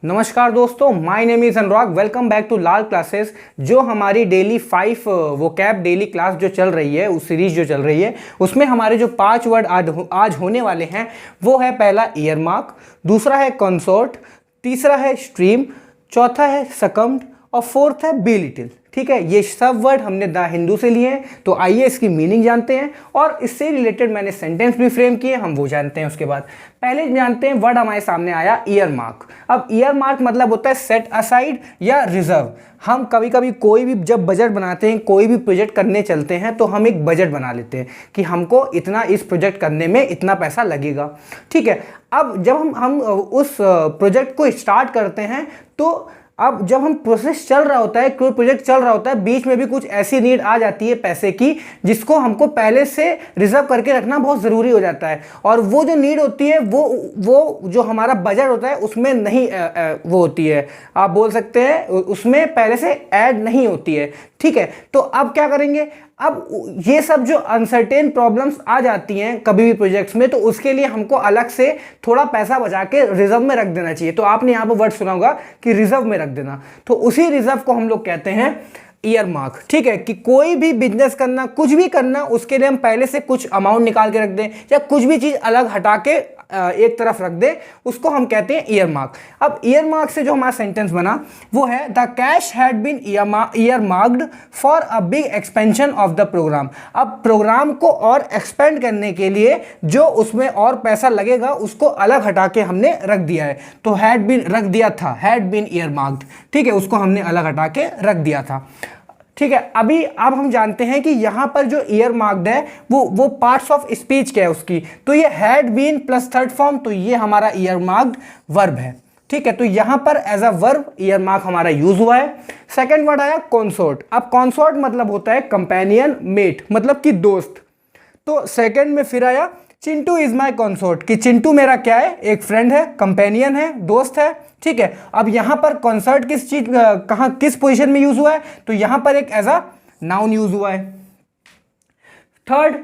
नमस्कार दोस्तों, my name is Anurag. Welcome back to Lal classes. जो हमारी डेली 5 वोकैब डेली क्लास जो चल रही है, उस सीरीज जो चल रही है, उसमें हमारे जो 5 वर्ड आज होने वाले हैं वो है पहला ईयर मार्क, दूसरा है कंसोर्ट, तीसरा है स्ट्रीम, चौथा है सकम्ड और फोर्थ है बी लिटिल। ठीक है, ये सब वर्ड हमने द हिंदू से लिए हैं, तो आइए इसकी मीनिंग जानते हैं और इससे रिलेटेड मैंने सेंटेंस भी फ्रेम किए, हम वो जानते हैं। उसके बाद पहले जानते हैं वर्ड हमारे सामने आया ईयर मार्क। अब ईयर मार्क मतलब होता है सेट असाइड या रिजर्व। हम कभी कभी कोई भी जब बजट बनाते हैं, कोई भी प्रोजेक्ट करने चलते हैं, तो हम एक बजट बना लेते हैं कि हमको इतना इस प्रोजेक्ट करने में इतना पैसा लगेगा। ठीक है, अब जब हम उस प्रोजेक्ट को स्टार्ट करते हैं, तो अब जब हम प्रोसेस चल रहा होता है, कोई प्रोजेक्ट चल रहा होता है, बीच में भी कुछ ऐसी नीड आ जाती है पैसे की, जिसको हमको पहले से रिजर्व करके रखना बहुत ज़रूरी हो जाता है। और वो जो नीड होती है वो जो हमारा बजट होता है उसमें नहीं वो होती है, आप बोल सकते हैं उसमें पहले से ऐड नहीं होती है। ठीक है, तो अब क्या करेंगे? अब ये सब जो अनसर्टेन प्रॉब्लम्स आ जाती हैं कभी भी प्रोजेक्ट्स में, तो उसके लिए हमको अलग से थोड़ा पैसा बचा के रिजर्व में रख देना चाहिए। तो आपने यहाँ पर वर्ड सुना होगा कि रिजर्व में रख देना, तो उसी रिजर्व को हम लोग कहते हैं ईयर मार्क। ठीक है, कि कोई भी बिजनेस करना, कुछ भी करना, उसके लिए हम पहले से कुछ अमाउंट निकाल के रख दें या कुछ भी चीज़ अलग हटा के एक तरफ रख दें, उसको हम कहते हैं ईयर मार्क। अब ईयर मार्क से जो हमारा सेंटेंस बना वो है the cash had been earmarked for a big expansion of the programme. अब प्रोग्राम को और एक्सपेंड करने के लिए जो उसमें और पैसा लगेगा उसको अलग हटा के हमने रख दिया है। तो हैड बीन रख दिया था, हैड बीन ईयर मार्क्ड। ठीक है, उसको हमने अलग हटा के रख दिया था। ठीक है, अब हम जानते हैं कि यहाँ पर जो ईयर मार्क्ड है वो पार्ट्स ऑफ स्पीच क्या है उसकी। तो ये had been plus third form, तो ये हमारा ईयर मार्क्ड वर्ब है। ठीक है, तो यहाँ पर as a verb earmark हमारा यूज हुआ है। सेकंड वर्ड आया कॉन्सोर्ट। अब कॉन्सोर्ट मतलब होता है कंपेनियन, मेट, मतलब कि दोस्त। तो सेकंड में फिर आया चिंटू इज माई कॉन्सोर्ट, कि चिंटू मेरा क्या है? एक फ्रेंड है, कंपेनियन है, दोस्त है। ठीक है, अब यहां पर कॉन्सर्ट किस चीज कहां किस पोजीशन में यूज हुआ है? तो यहां पर एक एज अ नाउन यूज हुआ है। थर्ड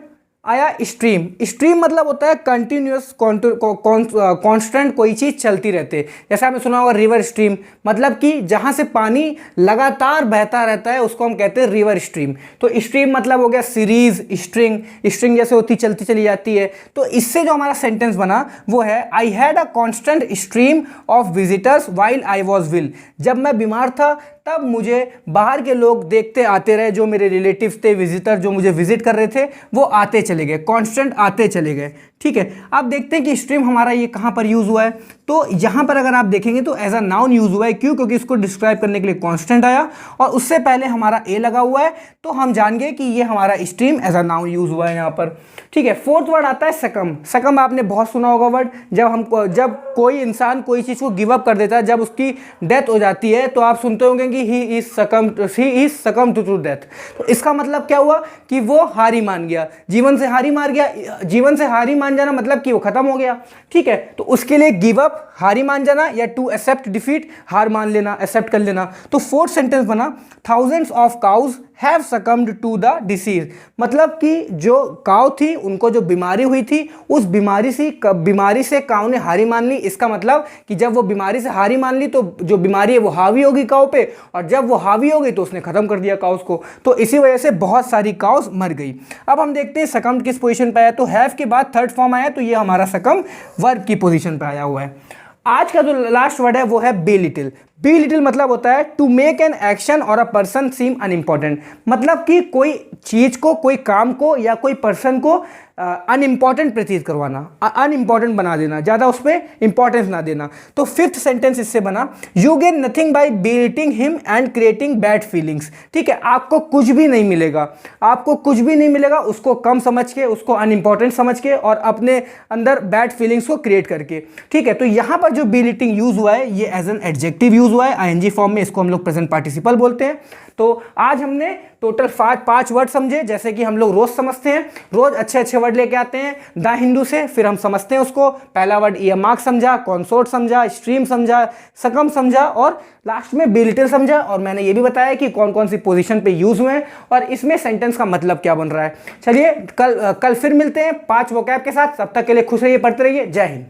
आया स्ट्रीम। स्ट्रीम मतलब होता है कंटिन्यूअस, कांस्टेंट, कोई चीज चलती रहती है। जैसे आपने सुना होगा रिवर स्ट्रीम, मतलब कि जहां से पानी लगातार बहता रहता है उसको हम कहते हैं रिवर स्ट्रीम। तो स्ट्रीम मतलब हो गया सीरीज, स्ट्रिंग, स्ट्रिंग जैसे होती चलती चली जाती है। तो इससे जो हमारा सेंटेंस बना वो है I had a constant stream of visitors while I was will. जब मैं बीमार था तब मुझे बाहर के लोग देखते आते रहे, जो मेरे रिलेटिव्स थे, विजिटर जो मुझे विजिट कर रहे थे, वो आते चले गए, कांस्टेंट आते चले गए। ठीक है, अब देखते हैं कि स्ट्रीम हमारा ये कहाँ पर यूज हुआ है। तो यहाँ पर अगर आप देखेंगे तो एज अ नाउन यूज हुआ है। क्यों? क्योंकि इसको डिस्क्राइब करने के लिए कांस्टेंट आया और उससे पहले हमारा ए लगा हुआ है, तो हम जान गए कि ये हमारा stream as a noun use हुआ है यहाँ पर। ठीक है, फोर्थ वर्ड आता है सकम। सकम आपने बहुत सुना होगा वर्ड। जब कोई इंसान कोई चीज़ को गिव अप कर देता है, जब उसकी डेथ हो जाती है, तो आप सुनते होंगे कि he is succumb to death. तो इसका मतलब क्या हुआ? कि वो हारी मान गया, जीवन से हारी मान गया। जीवन से हारी मान जाना मतलब कि वो खत्म हो गया। ठीक है, तो उसके लिए गिव अप, हारी मान जाना, या टू एक्सेप्ट डिफीट, हार मान लेना, एक्सेप्ट कर लेना। तो फोर्थ सेंटेंस बना thousands of cows have succumbed to the disease. मतलब कि जो काउ थी, उनको जो बीमारी हुई थी, उस बीमारी से काउ ने हारी मान ली। इसका मतलब कि जब वो बीमारी से हारी मान ली तो जो बीमारी है वो हावी होगी काउ पे, और जब वो हावी हो गई तो उसने खत्म कर दिया काउस को। तो इसी वजह से बहुत सारी काउस मर गई। अब हम देखते हैं सकम्ड किस पोजीशन पे आया। तो हैव के बाद थर्ड फॉर्म आया, तो ये हमारा सकम वर्ब की पोजीशन पे आया हुआ है। आज का जो लास्ट वर्ड है वो है बी लिटिल। बी लिटिल मतलब होता है टू मेक एन एक्शन और अ पर्सन सीम अनइम्पॉर्टेंट। मतलब कि कोई चीज को, कोई काम को या कोई पर्सन को अनइम्पॉर्टेंट प्रतीत करवाना, अनइम्पॉर्टेंट बना देना, ज़्यादा उस पर इंपॉर्टेंस ना देना। तो फिफ्थ सेंटेंस इससे बना you gain nothing by belittling him and creating bad feelings. ठीक है, आपको कुछ भी नहीं मिलेगा, आपको कुछ भी नहीं मिलेगा उसको कम समझ के, उसको अनइम्पॉर्टेंट समझ के और अपने अंदर बैड फीलिंग्स को क्रिएट करके। ठीक है, तो यहाँ पर जो बेलिटिंग यूज हुआ है ये एज एन एडजेक्टिव यूज हुआ है, आईएनजी फॉर्म में। इसको हम लोग प्रेजेंट पार्टिसिपल बोलते हैं। तो आज हमने टोटल 5 वर्ड समझे, जैसे कि हम लोग रोज समझते हैं, रोज अच्छे अच्छे वर्ड लेके आते हैं द हिंदू से, फिर हम समझते हैं उसको। पहला वर्ड ईयर मार्क समझा, कॉन्सोर्ट समझा, स्ट्रीम समझा, सकम समझा और लास्ट में बी लिटिल समझा। और मैंने ये भी बताया कि कौन कौन सी पोजीशन पे यूज हुए हैं और इसमें सेंटेंस का मतलब क्या बन रहा है। चलिए कल फिर मिलते हैं 5 वोकैब के साथ। तब तक के लिए खुश रहिए, पढ़ते रहिए। जय हिंद।